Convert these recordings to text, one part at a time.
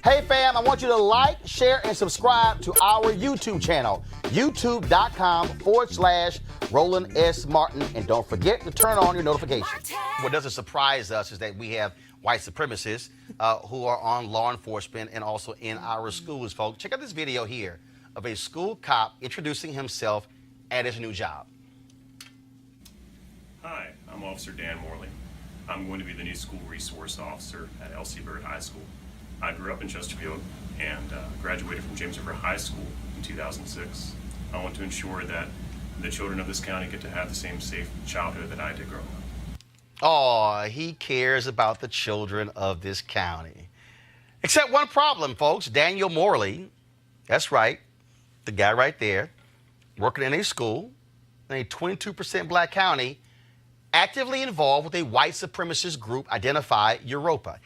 Hey fam, I want you to like, share, and subscribe to our YouTube channel, youtube.com/Roland S. Martin. And don't forget to turn on your notifications. What doesn't surprise us is that we have white supremacists who are on law enforcement and also in our schools, folks. Check out this video here of a school cop introducing himself at his new job. Hi, I'm Officer Dan Morley. I'm going to be the new school resource officer at L.C. Byrd High School. I grew up in Chesterfield and graduated from James River High School in 2006. I want to ensure that the children of this county get to have the same safe childhood that I did growing up. Oh, he cares about the children of this county. Except one problem, folks. Daniel Morley, that's right, the guy right there, working in a school in a 22% black county, actively involved with a white supremacist group identified Europa.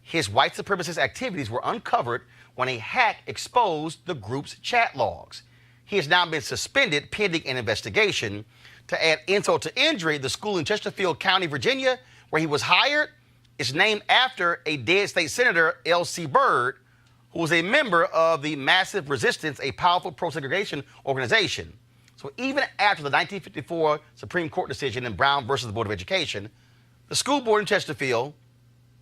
His white supremacist activities were uncovered when a hack exposed the group's chat logs. He has now been suspended pending an investigation. To add insult to injury, the school in Chesterfield County, Virginia, where he was hired, is named after a dead state senator, L.C. Byrd, who was a member of the Massive Resistance, a powerful pro-segregation organization. So even after the 1954 Supreme Court decision in Brown versus the Board of Education, the school board in Chesterfield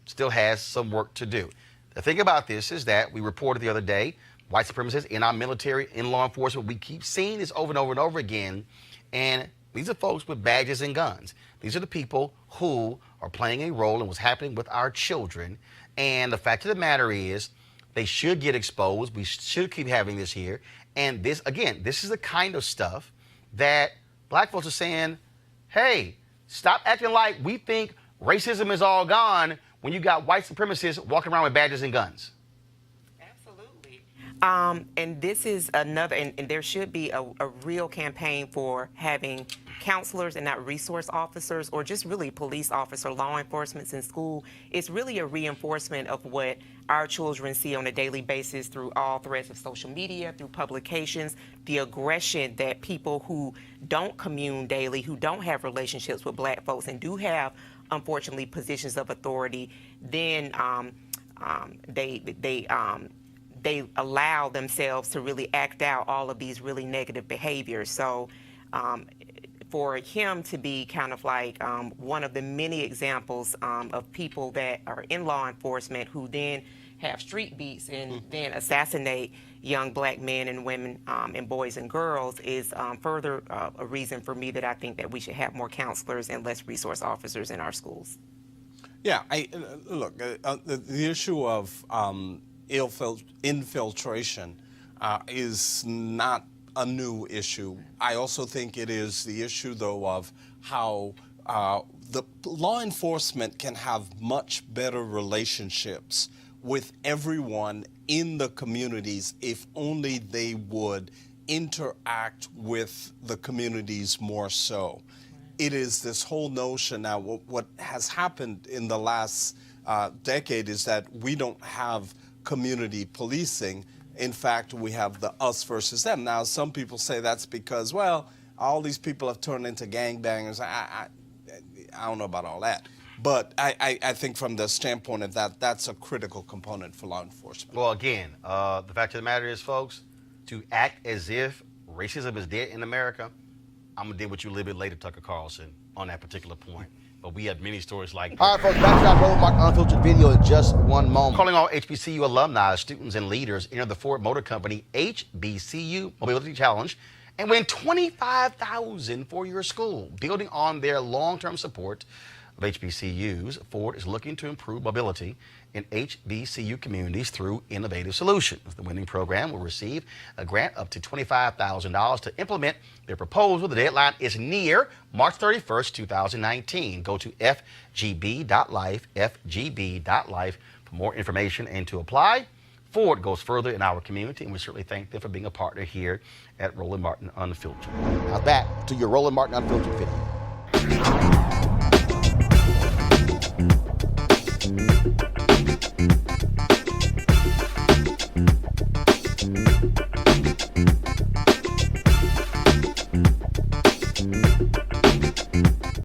still has some work to do. The thing about this is that we reported the other day, white supremacists in our military, in law enforcement, we keep seeing this over and over and over again. And these are folks with badges and guns. These are the people who are playing a role in what's happening with our children. And the fact of the matter is, they should get exposed. We should keep having this here. And this, again, this is the kind of stuff that black folks are saying, hey, stop acting like we think racism is all gone when you got white supremacists walking around with badges and guns. Absolutely. And this is another, and there should be a real campaign for having counselors and not resource officers, or just really police officer, law enforcement in school. It's really a reinforcement of what our children see on a daily basis through all threads of social media, through publications, the aggression that people who don't commune daily, who don't have relationships with black folks and do have, unfortunately, positions of authority, then they allow themselves to really act out all of these really negative behaviors. So for him to be kind of like one of the many examples of people that are in law enforcement who then have street beats and then assassinate young black men and women and boys and girls is further a reason for me that I think that we should have more counselors and less resource officers in our schools. Yeah, look, the issue of infiltration is not a new issue. I also think it is the issue, though, of how the law enforcement can have much better relationships with everyone in the communities if only they would interact with the communities more so. It is this whole notion now, what has happened in the last decade is that we don't have community policing. In fact, we have the us versus them. Now, some people say that's because, well, all these people have turned into gangbangers. I don't know about all that. But I think from the standpoint of that, that's a critical component for law enforcement. Well, again, the fact of the matter is, folks, to act as if racism is dead in America, I'm going to deal with you a little bit later, Tucker Carlson, on that particular point. But we have many stories like that. All right, folks, back to our Roland Martin Unfiltered video in just one moment. Calling all HBCU alumni, students, and leaders, enter the Ford Motor Company HBC-You Mobility Challenge and win $25,000 for your school. Building on their long-term support of HBCUs, Ford is looking to improve mobility in HBCU communities through innovative solutions. The winning program will receive a grant up to $25,000 to implement their proposal. The deadline is near March 31st, 2019. Go to FGB.Life, FGB.Life for more information and to apply. Ford goes further in our community, and we certainly thank them for being a partner here at Roland Martin Unfiltered. Now back to your Roland Martin Unfiltered video.